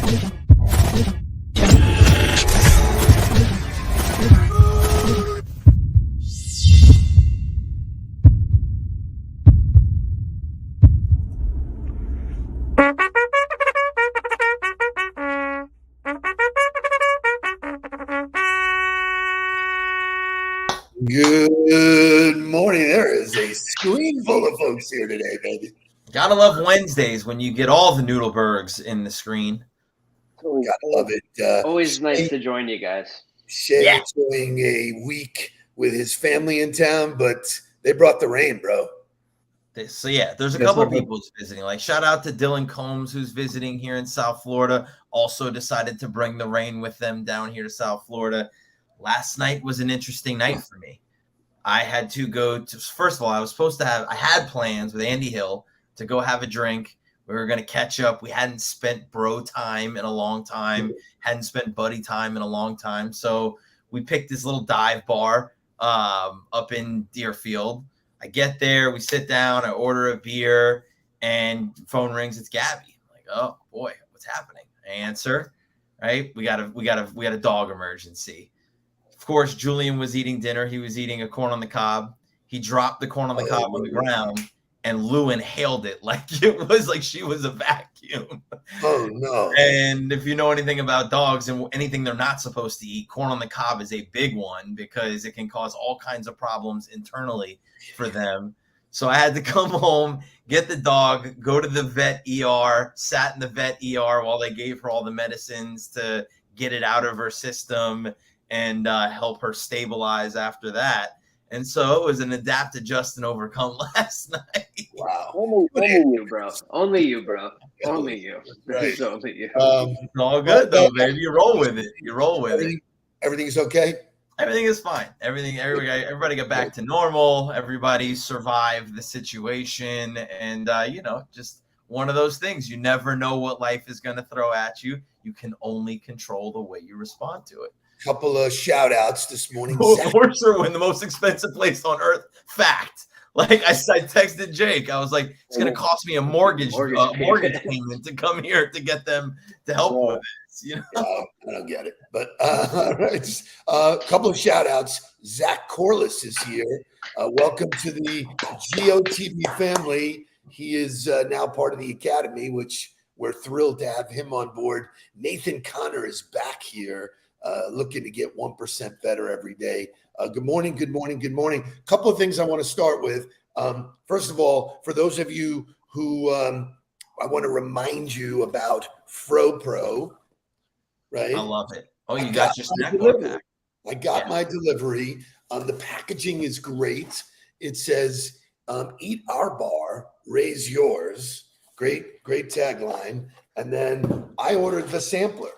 Good morning. There is a screen full of folks here today, baby. Gotta love Wednesdays when you get all the Nudelbergs in the screen. Gotta love it. Always nice to join you guys. Shay enjoying a week with his family in town, but they brought the rain, bro. So yeah, there's a couple people who's visiting. Like shout out to Dylan Combs who's visiting here in South Florida. Also decided to bring the rain with them down here to South Florida. Last night was an interesting night for me. I had to go to, first of all, I had plans with Andy Hill to go have a drink. We were going to catch up. We hadn't spent bro time in a long time, hadn't spent buddy time in a long time. So we picked this little dive bar up in Deerfield. I get there, we sit down, I order a beer, and phone rings. It's Gabby. I'm like, oh boy, what's happening? I answer, right? We got a dog emergency. Of course, Julian was eating dinner. He was eating a corn on the cob. He dropped the corn on the cob on the ground, and Lou inhaled it like it was like she was a vacuum. Oh, no. And if you know anything about dogs and anything they're not supposed to eat, corn on the cob is a big one because it can cause all kinds of problems internally for them. So I had to come home, get the dog, go to the vet ER, sat in the vet ER while they gave her all the medicines to get it out of her system and help her stabilize after that. And so it was an adapt, adjust, and overcome last night. Wow. Only you, bro. Only you, bro. Only you. Right. Only you. It's all good, though, baby. You roll with it. Everything's okay? Everything is fine. Everybody got back to normal. Everybody survived the situation. And, just one of those things. You never know what life is going to throw at you. You can only control the way you respond to it. Couple of shout outs this morning. Of course, we're in the most expensive place on earth. Fact. Like I texted Jake, I was like, it's going to cost me a mortgage payment to come here to get them to help with this. You know? I don't get it, but a couple of shout outs. Zach Corliss is here. Welcome to the GOTV family. He is now part of the academy, which we're thrilled to have him on board. Nathan Connor is back here. Looking to get 1% better every day. Good morning. A couple of things I want to start with. First of all, for those of you who I want to remind you about FroPro, right? I love it. Oh, you got your snack bar pack. I got my delivery. The packaging is great. It says, eat our bar, raise yours. Great tagline. And then I ordered the sampler.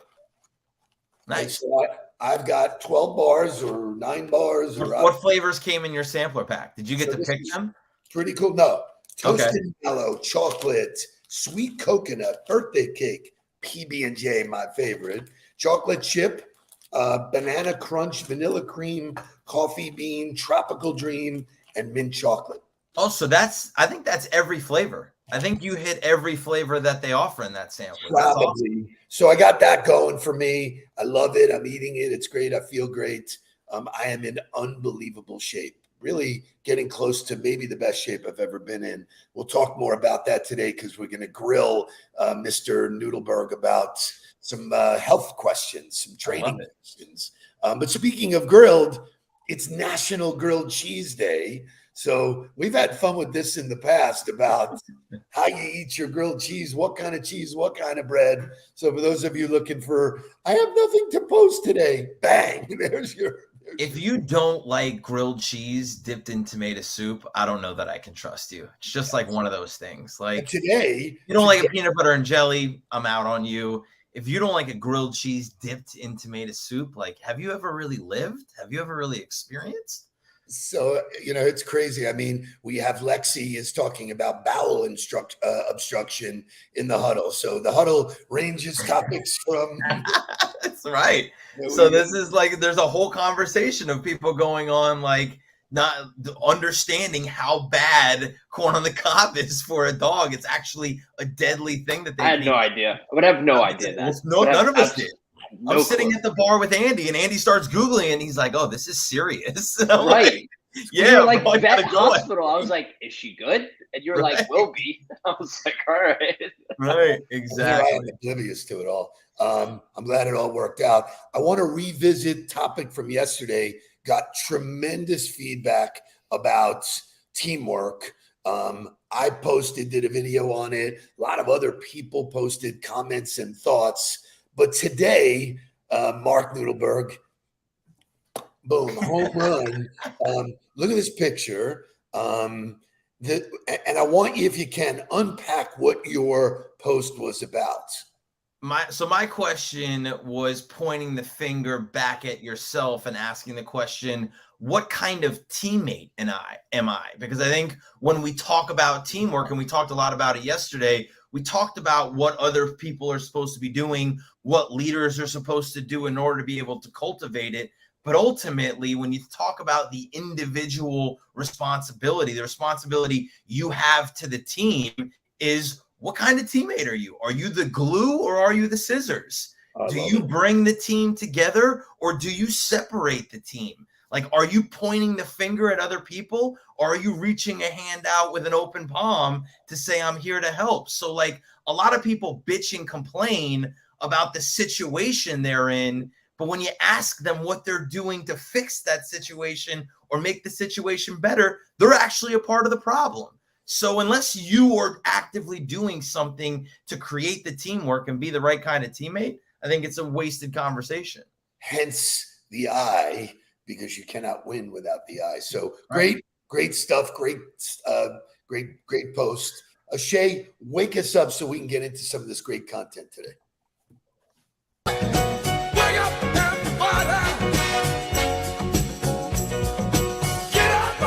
Nice. So I've got 12 bars or 9 bars. What flavors came in your sampler pack? Did you get to pick them? Pretty cool. No. Toasted mellow, chocolate, sweet coconut, birthday cake, PB&J, my favorite, chocolate chip, banana crunch, vanilla cream, coffee bean, tropical dream, and mint chocolate. Oh, so I think that's every flavor. I think you hit every flavor that they offer in that sampler. Probably. Awesome. So I got that going for me. I love it. I'm eating it. It's great. I feel great. I am in unbelievable shape. Really getting close to maybe the best shape I've ever been in. We'll talk more about that today because we're going to grill Mr. Nudelberg about some health questions, some training questions. But speaking of grilled, it's National Grilled Cheese Day. So we've had fun with this in the past about how you eat your grilled cheese, what kind of cheese, what kind of bread. So for those of you looking for, I have nothing to post today, bang, there's your. If you don't like grilled cheese dipped in tomato soup, I don't know that I can trust you. It's just like one of those things. Like today, you don't like a peanut butter and jelly, I'm out on you. If you don't like a grilled cheese dipped in tomato soup, like have you ever really lived? Have you ever really experienced? So, it's crazy. I mean, we have Lexi is talking about bowel obstruction in the huddle. So the huddle ranges topics from. That's right. So this is like, there's a whole conversation of people going on like, not understanding how bad corn on the cob is for a dog. It's actually a deadly thing that they I had no idea. I would have no idea that. No, none of us did. No I'm sitting clue. at the bar with Andy, and Andy starts Googling, and he's like, "Oh, this is serious." And I'm Right. like, Yeah, yeah, like bro, I vet gotta go. hospital. I was like, "Is she good?" And you're like, "Will be." I was like, "All right." Right, exactly. I'm oblivious to it all. I'm glad it all worked out. I want to revisit topic from yesterday. Got tremendous feedback about teamwork. I did a video on it. A lot of other people posted comments and thoughts. But today, Mark Nudelberg, boom, home run. Look at this picture. And I want you, if you can, unpack what your post was about. My question was pointing the finger back at yourself and asking the question, what kind of teammate am I? Because I think when we talk about teamwork, and we talked a lot about it yesterday, we talked about what other people are supposed to be doing, what leaders are supposed to do in order to be able to cultivate it. But ultimately, when you talk about the individual responsibility, the responsibility you have to the team is, what kind of teammate are you? Are you the glue or are you the scissors? Do you bring the team together or do you separate the team? Like, are you pointing the finger at other people or are you reaching a hand out with an open palm to say, I'm here to help? So like, a lot of people bitch and complain about the situation they're in, but when you ask them what they're doing to fix that situation or make the situation better, they're actually a part of the problem. So unless you are actively doing something to create the teamwork and be the right kind of teammate, I think it's a wasted conversation. Hence the I, because you cannot win without the I. So great stuff. Great post. Shay, wake us up so we can get into some of this great content today. Wake up, everybody. Get up,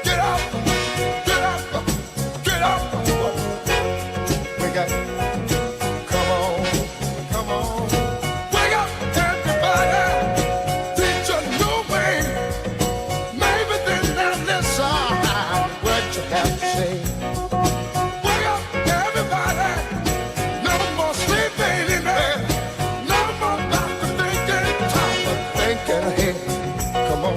get up, get up, get up. Wake up. Come on. Wake up, everybody. Teach a new way. Maybe then they'll listen what you have to say. Wake up, everybody. No more sleeping in there. No more about the thinking, time of thinking ahead. Come on.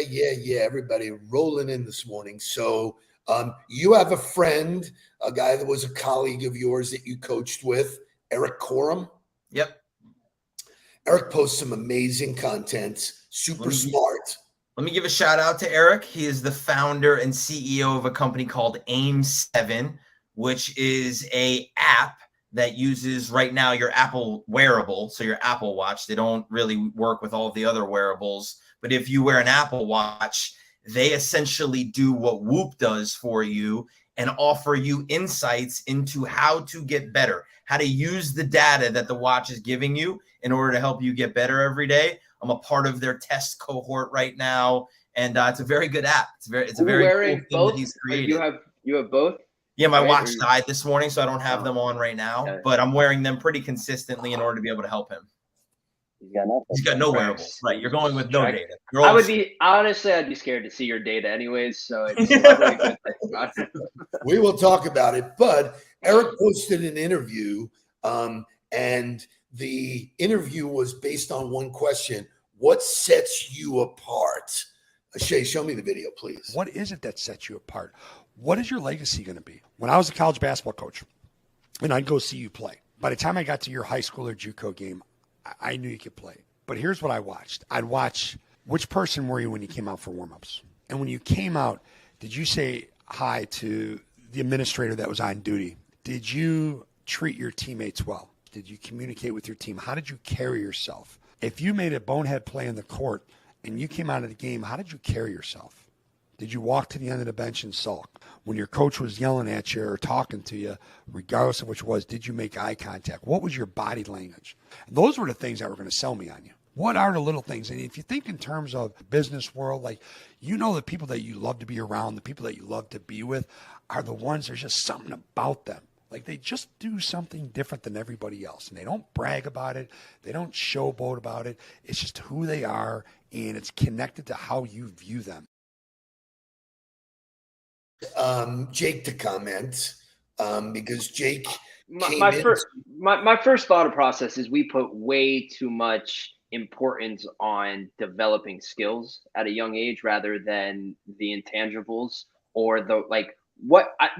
Yeah. Everybody rolling in this morning. So you have a friend, a guy that was a colleague of yours that you coached with, Eric Corum. Yep. Eric posts some amazing content, super smart. Let me give a shout out to Eric. He is the founder and CEO of a company called Aim7, which is an app that uses right now your Apple wearable, so your Apple Watch. They don't really work with all of the other wearables, but if you wear an Apple Watch, they essentially do what Whoop does for you and offer you insights into how to get better, how to use the data that the watch is giving you in order to help you get better every day. I'm a part of their test cohort right now, and it's a very good app. It's a very cool thing that he's created. You have both? Yeah, my watch died this morning, so I don't have them on right now, but I'm wearing them pretty consistently in order to be able to help him. He's got no wearables. Right, you're going with no data. I'd be scared to see your data anyways, so it's probably a good thing about it. We will talk about it, but Eric posted an interview, and the interview was based on one question: what sets you apart? Shay, show me the video, please. What is it that sets you apart? What is your legacy going to be? When I was a college basketball coach and I'd go see you play, by the time I got to your high school or JUCO game, I knew you could play. But here's what I watched. I'd watch, which person were you when you came out for warmups? And when you came out, did you say hi to the administrator that was on duty? Did you treat your teammates well? Did you communicate with your team? How did you carry yourself? If you made a bonehead play in the court and you came out of the game, how did you carry yourself? Did you walk to the end of the bench and sulk? When your coach was yelling at you or talking to you, regardless of which it was, did you make eye contact? What was your body language? And those were the things that were going to sell me on you. What are the little things? And if you think in terms of the business world, like, you know, the people that you love to be around, the people that you love to be with are the ones, there's just something about them. Like they just do something different than everybody else. And they don't brag about it. They don't showboat about it. It's just who they are, and it's connected to how you view them. Jake to comment, because Jake my first thought process is we put way too much importance on developing skills at a young age rather than the intangibles or the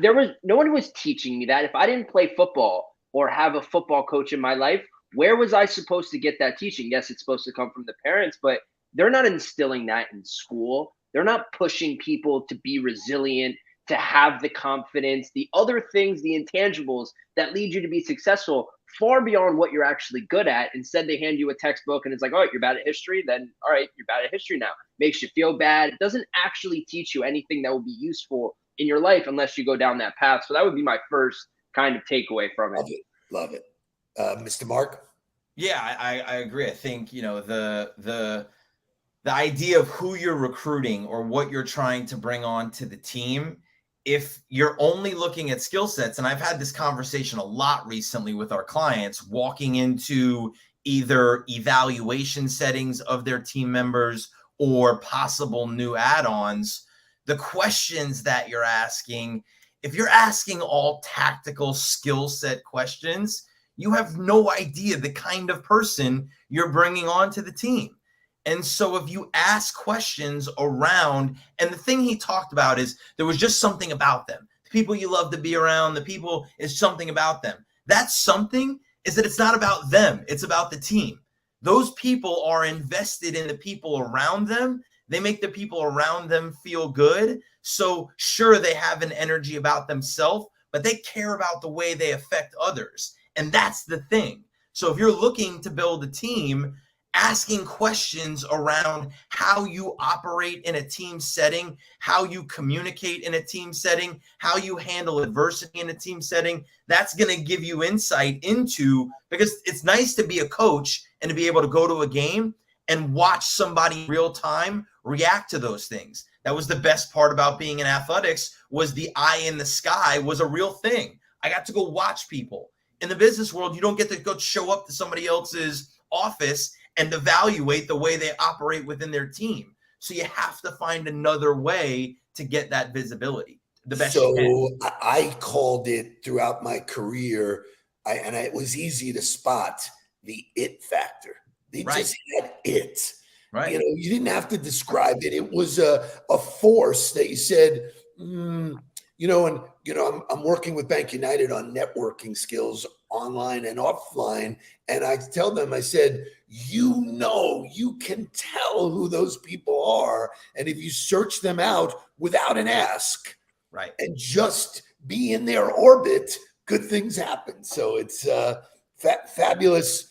there was no one was teaching me that. If I didn't play football or have a football coach in my life, where was I supposed to get that teaching? Yes, it's supposed to come from the parents, but they're not instilling that in school. They're not pushing people to be resilient, to have the confidence, the other things, the intangibles that lead you to be successful far beyond what you're actually good at. Instead, they hand you a textbook and it's like, oh, you're bad at history? Then, all right, you're bad at history now. Makes you feel bad. It doesn't actually teach you anything that will be useful in your life unless you go down that path. So that would be my first kind of takeaway from it. Love it. Mr. Mark? Yeah, I agree. I think, the idea of who you're recruiting or what you're trying to bring on to the team, if you're only looking at skill sets, and I've had this conversation a lot recently with our clients, walking into either evaluation settings of their team members or possible new add-ons, the questions that you're asking, if you're asking all tactical skill set questions, you have no idea the kind of person you're bringing onto the team. And so if you ask questions around, and the thing he talked about is there was just something about them. The people you love to be around, the people is something about them. That something is that it's not about them. It's about the team. Those people are invested in the people around them. They make the people around them feel good. So sure, they have an energy about themselves, but they care about the way they affect others. And that's the thing. So if you're looking to build a team, asking questions around how you operate in a team setting, how you communicate in a team setting, how you handle adversity in a team setting, that's going to give you insight into, because it's nice to be a coach and to be able to go to a game and watch somebody in real time react to those things. That was the best part about being in athletics, was the eye in the sky was a real thing. I got to go watch people. In the business world, you don't get to go show up to somebody else's office and evaluate the way they operate within their team. So you have to find another way to get that visibility the best you can. I called it throughout my career, and it was easy to spot the it factor. They just had it. Right. You didn't have to describe it. It was a force that you said, I'm working with Bank United on networking skills online and offline. And I tell them, I said, you can tell who those people are. And if you search them out without an ask, right, and just be in their orbit, good things happen. So it's fabulous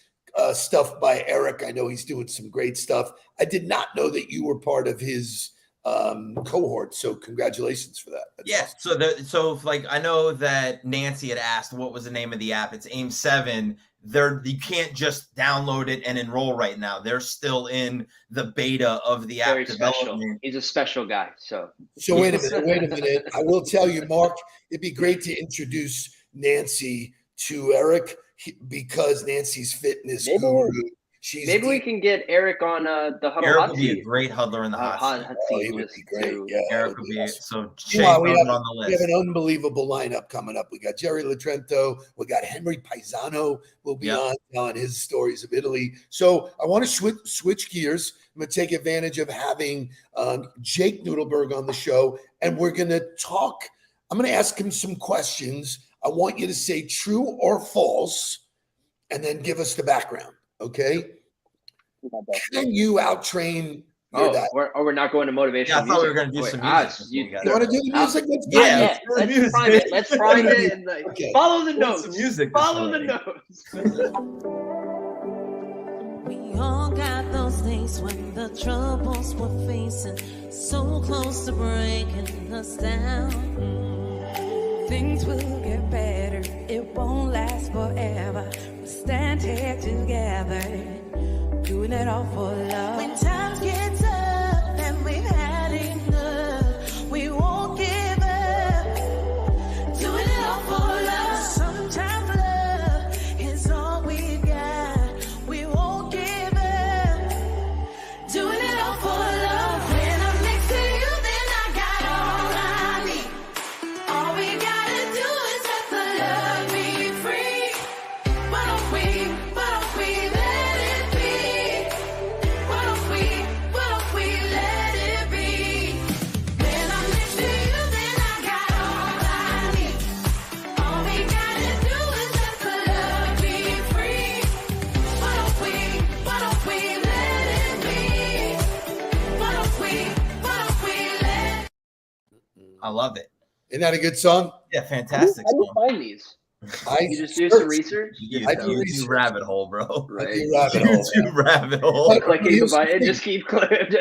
stuff by Eric. I know he's doing some great stuff. I did not know that you were part of his cohort, so congratulations for that. That's awesome. So I know that Nancy had asked what was the name of the app. It's AIM 7. You can't just download it and enroll right now. They're still in the beta of the app development. He's a special guy. So wait a minute. I will tell you, Mark, it'd be great to introduce Nancy to Eric, because Nancy's fitness guru. Maybe we can get Eric on the Huddle Eric hot would seat. be a great huddler in the hot seat. He would be great. Yeah, Eric would be awesome. So we on have the list. an unbelievable lineup coming up. We got Jerry Latrento. We got Henry Paisano will be on telling his stories of Italy. So I want to switch gears. I'm going to take advantage of having Jake Nudelberg on the show, and we're going to talk. I'm going to ask him some questions. I want you to say true or false, and then give us the background. Okay. Can you outtrain your dad? We're not going to motivational. Yeah, I thought we were going to do some music. You want to do the music? Let's find it. Let's find it. And follow the notes. Follow the notes. We all got those days when the troubles we're facing so close to breaking us down. Things will get better. It won't last forever. We'll stand here together, doing it all for love. When times get tough and we've had enough, we won't give up, doing it all for love. I love it. Isn't that a good song? Yeah, fantastic How do you song. find these? You just do some research? I do YouTube research. rabbit hole, bro. Right. I do rabbit hole. YouTube rabbit hole. Clicking the button and just keep clicking.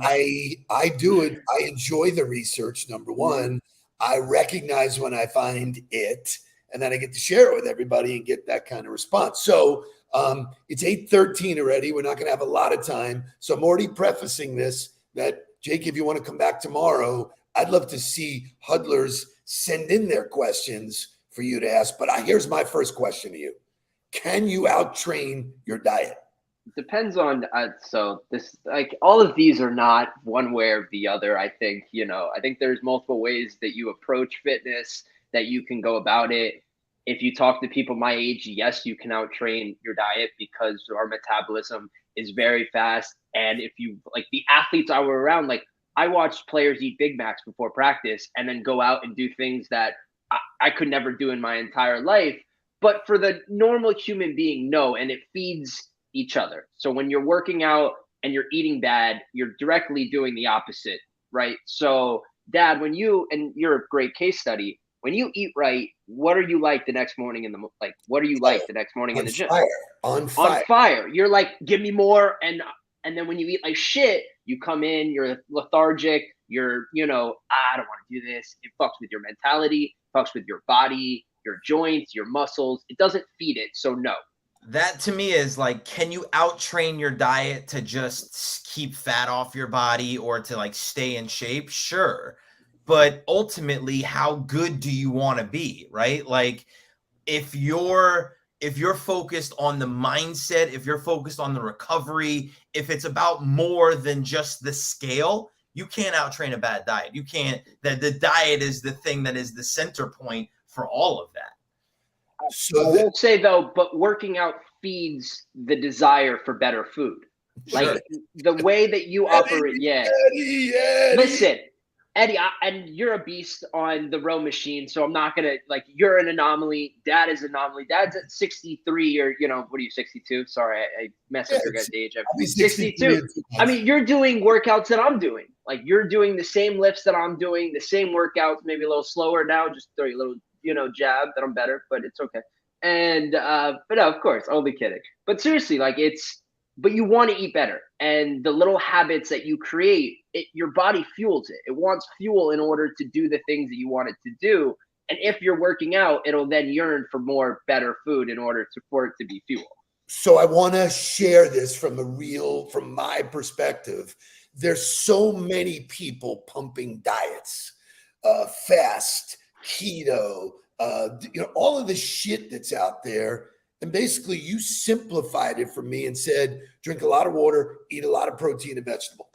I do it. I enjoy the research. Number one, I recognize when I find it, and then I get to share it with everybody and get that kind of response. So it's 8:13 already. We're not going to have a lot of time. So I'm already prefacing this that, Jake, if you want to come back tomorrow, I'd love to see huddlers send in their questions for you to ask. But here's my first question to you. Can you out-train your diet? Depends on so this, like, all of these are not one way or the other. I think there's multiple ways that you approach fitness, that you can go about it. If you talk to people my age, yes, you can out-train your diet because our metabolism is very fast. And if you, like, the athletes I were around, like, I watched players eat Big Macs before practice and then go out and do things that I could never do in my entire life. But for the normal human being, no, and it feeds each other. So when you're working out and you're eating bad, you're directly doing the opposite, right? So, Dad, when you're a great case study, when you eat right, what are you like the next morning in the gym? On fire. On fire. You're like, give me more. And then when you eat like shit, you come in, you're lethargic, you're, I don't want to do this. It fucks with your mentality, fucks with your body, your joints, your muscles. It doesn't feed it. So no. That to me is like, can you out-train your diet to just keep fat off your body or to like stay in shape? Sure. But ultimately, how good do you want to be, right? Like if you're focused on the mindset, if you're focused on the recovery, if it's about more than just the scale, you can't out-train a bad diet. You can't, the diet is the thing that is the center point for all of that. So I will say though, but working out feeds the desire for better food. Like Sure. the way that you operate. Yeah. Eddie. Listen, Eddie, and you're a beast on the row machine, so I'm not gonna, like, you're an anomaly. Dad is an anomaly. Dad's at 63, or what are you, 62? Sorry, I messed up your guys' age. I'm 62. I mean, you're doing workouts that I'm doing. Like, you're doing the same lifts that I'm doing, the same workouts, maybe a little slower now. Just throw you a little, jab that I'm better, but it's okay. And but no, of course, I'll be kidding. But seriously, like, but you want to eat better, and the little habits that you create, your body fuels it. It wants fuel in order to do the things that you want it to do. And if you're working out, it'll then yearn for more better food in order for it to be fuel. So I want to share this from my perspective. There's so many people pumping diets, fast, keto, all of the shit that's out there. And basically you simplified it for me and said, drink a lot of water, eat a lot of protein and vegetable.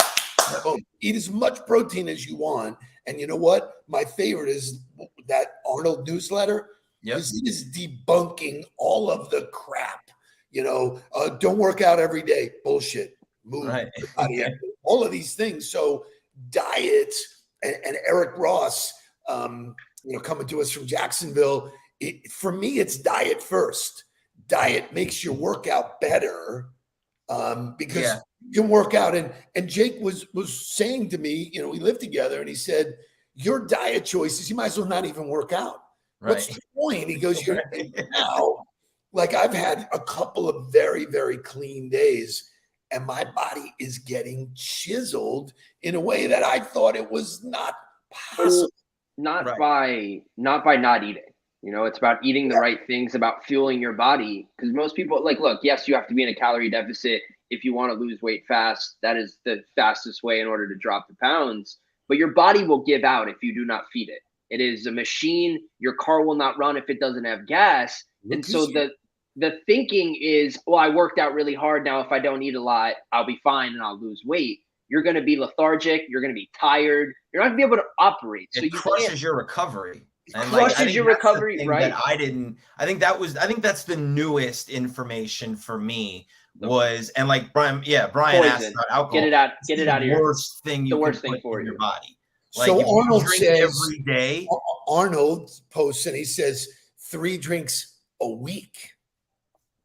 Boom. Eat as much protein as you want. And you know what? My favorite is that Arnold newsletter. Yep. This is debunking all of the crap. Don't work out every day. Bullshit. Move. Right. All of these things. So diets and Eric Ross, coming to us from Jacksonville. For me, it's diet first. Diet makes your workout better because you can work out. And Jake was saying to me, we lived together, and he said, your diet choices, you might as well not even work out. Right. What's the point? He goes, now, like, I've had a couple of very, very clean days, and my body is getting chiseled in a way that I thought it was not possible. Not by not eating. It's about eating the right things, about fueling your body. Because most people, like, look, yes, you have to be in a calorie deficit if you want to lose weight fast. That is the fastest way in order to drop the pounds. But your body will give out if you do not feed it. It is a machine. Your car will not run if it doesn't have gas. And so the thinking is, well, I worked out really hard. Now, if I don't eat a lot, I'll be fine and I'll lose weight. You're going to be lethargic. You're going to be tired. You're not going to be able to operate. So it crushes your recovery. And crushes your recovery, right? I think that's the newest information for me was, and like Brian asked about alcohol. Get it out of your worst thing. The worst thing for your body. Like, so Arnold says every day. Arnold posts and he says 3 drinks a week.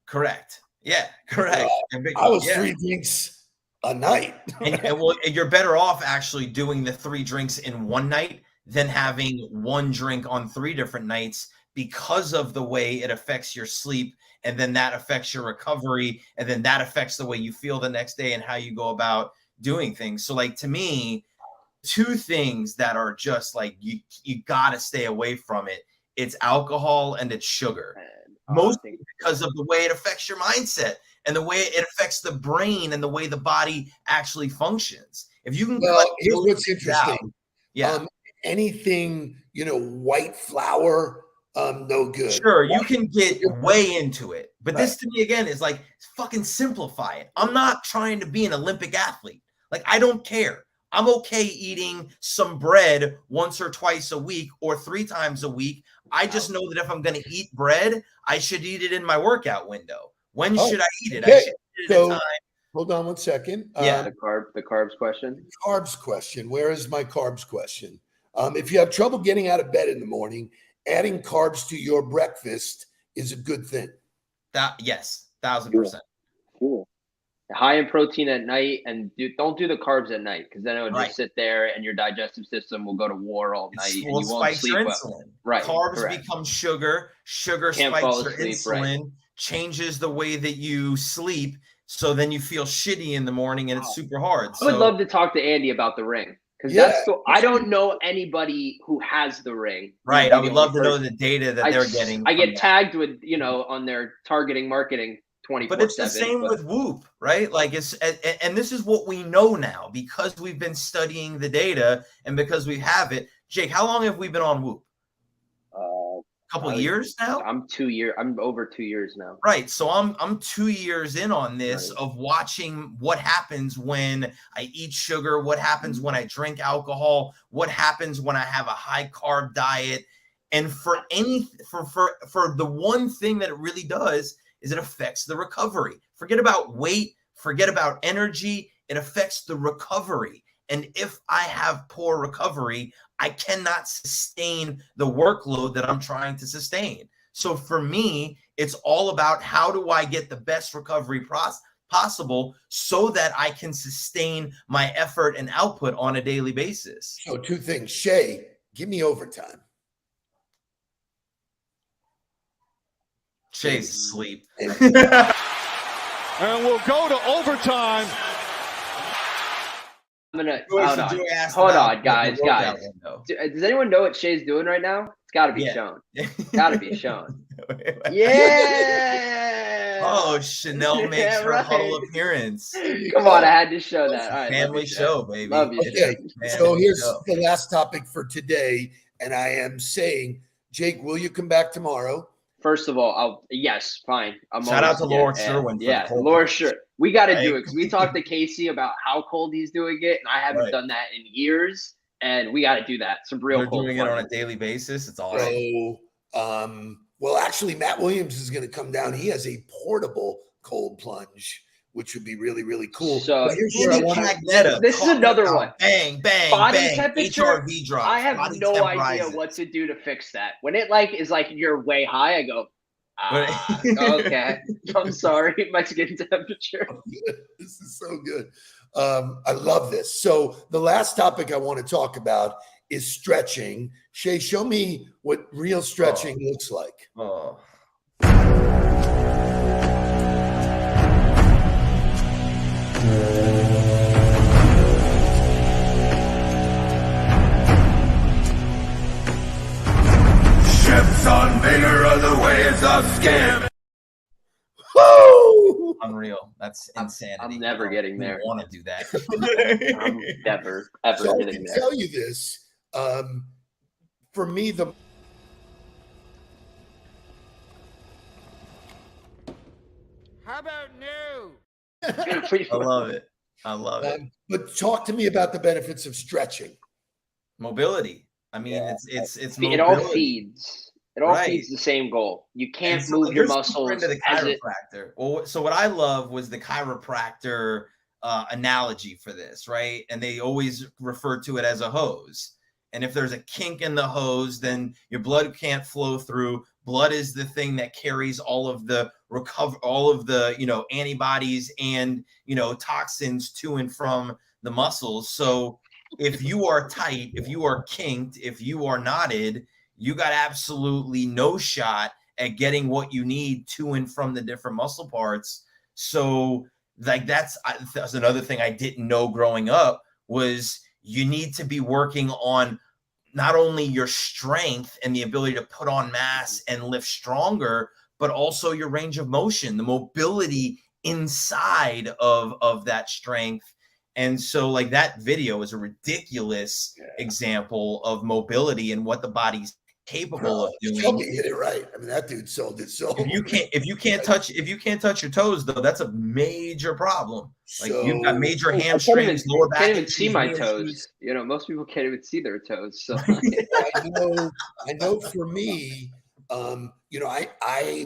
Correct. Yeah, correct. I was 3 drinks a night. and you're better off actually doing the 3 drinks in one night than having 1 drink on 3 different nights, because of the way it affects your sleep, and then that affects your recovery, and then that affects the way you feel the next day and how you go about doing things. So like, to me, 2 things that are just like, you got to stay away from it. It's alcohol and it's sugar. Mostly because of the way it affects your mindset and the way it affects the brain and the way the body actually functions. If you can, well, here's what's interesting. Yeah. Anything, white flour, no good. Sure, you can get way into it, but this to me again is like, fucking simplify it. I'm not trying to be an Olympic athlete. Like, I don't care. I'm okay eating some bread once or twice a week or 3 times a week. I just know that if I'm going to eat bread, I should eat it in my workout window. When should I eat it? Okay. I should eat it at a time. Hold on one second. Yeah. The carbs question. Carbs question. Where is my carbs question? If you have trouble getting out of bed in the morning, adding carbs to your breakfast is a good thing. Yes, 1000%. Cool. High in protein at night, and don't do the carbs at night, because then it would just sit there and your digestive system will go to war all night and you won't sleep your well. insulin. Right. Carbs correct. become sugar. Sugar Can't spikes fall your asleep, insulin, changes the way that you sleep. So then you feel shitty in the morning and it's super hard. I would love to talk to Andy about the ring, because I don't know anybody who has the ring. Right. I would love to know the data that they're getting. I get tagged with, on their targeting marketing 24/7. But it's the same with Whoop, right? Like, and this is what we know now because we've been studying the data and because we have it. Jake, how long have we been on Whoop? A couple years now? I'm over 2 years now. Right. So I'm 2 years in on this of watching what happens when I eat sugar, what happens when I drink alcohol, what happens when I have a high carb diet. And for the one thing that it really does is it affects the recovery. Forget about weight, forget about energy. It affects the recovery. And if I have poor recovery, I cannot sustain the workload that I'm trying to sustain. So for me, it's all about how do I get the best recovery possible so that I can sustain my effort and output on a daily basis. So 2 things. Shay, give me overtime. Shay's asleep. And we'll go to overtime. I'm gonna hold on, guys. Does anyone know what Shay's doing right now? It's got to be shown. Got to be shown. Yeah. Oh, Chanel makes her Huddle appearance. Come on, I had to show that. All right, family show, baby. Love you. Okay, so here's the last topic for today, and I am saying, Jake, will you come back tomorrow? First of all, yes, fine. Shout out to Laura Sherwin. Yeah, Laura Sherwin. We got to do it because we talked to Casey about how cold he's doing it, and I haven't done that in years, and we got to do that. Some real cold. They're doing it on a daily basis. It's awesome. So, well, actually, Matt Williams is going to come down. He has a portable cold plunge, which would be really, really cool. So here's where I want to. This is another one. Bang, bang, body bang. temperature. HRV drop. I have no idea what to do to fix that. When it is you're way high, I go, okay. I'm sorry, my skin temperature. This is so good. I love this. So the last topic I want to talk about is stretching. Shay, show me what real stretching looks like. Ships on bigger other ways of scam. Woo! Unreal. That's insanity. I'm never getting there. I want to do that. I'm never ever So I getting can there. tell you this. For me, How about no? I love it. I love it. But talk to me about the benefits of stretching. Mobility. I mean, it's mobility. It all feeds. It all feeds the same goal. You can't move your muscles. Into the chiropractor. Well, so what I love was the chiropractor analogy for this, right? And they always refer to it as a hose. And if there's a kink in the hose, then your blood can't flow through. blood is the thing that carries all of the antibodies and, toxins to and from the muscles. So if you are tight, if you are kinked, if you are knotted, you got absolutely no shot at getting what you need to and from the different muscle parts. So like that's another thing I didn't know growing up, was you need to be working on not only your strength and the ability to put on mass and lift stronger, but also your range of motion, the mobility inside of that strength. And so like that video is a ridiculous example of mobility and what the body's capable of doing. Shelby hit it right. I mean, that dude sold it. So if you can't touch your toes, though, that's a major problem. Like you've got major hamstrings, lower back. I can't even see my toes. Most people can't even see their toes. So I know for me, I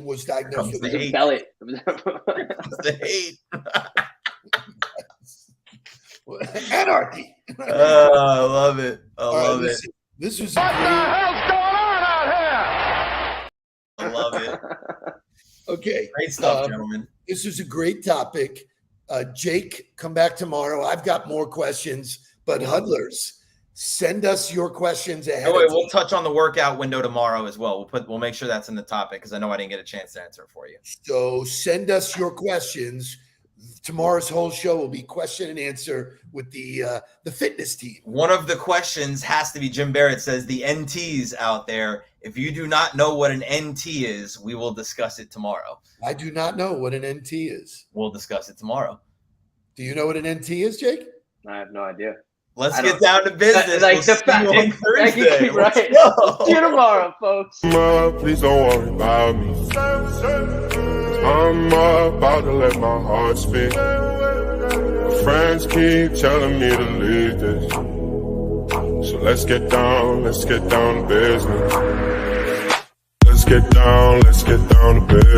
was diagnosed with the belly. The hate. Anarchy. I love it. I love it. This was What the hell's going on out here? I love it. Okay. Great stuff, gentlemen. This is a great topic. Jake, come back tomorrow. I've got more questions, but huddlers, send us your questions ahead. We'll touch on the workout window tomorrow as well. We'll make sure that's in the topic because I know I didn't get a chance to answer it for you. So send us your questions. Tomorrow's whole show will be question and answer with the fitness team. One of the questions has to be, Jim Barrett says, the NTs out there. If you do not know what an NT is, we will discuss it tomorrow. I do not know what an NT is. We'll discuss it tomorrow. Do you know what an NT is, Jake? I have no idea. Let's get down to business. Like the fact, Thursday. Right? See you tomorrow, folks. Please don't worry about me. I'm about to let my heart speak. My friends keep telling me to leave this. So let's get down to business. Let's get down to business.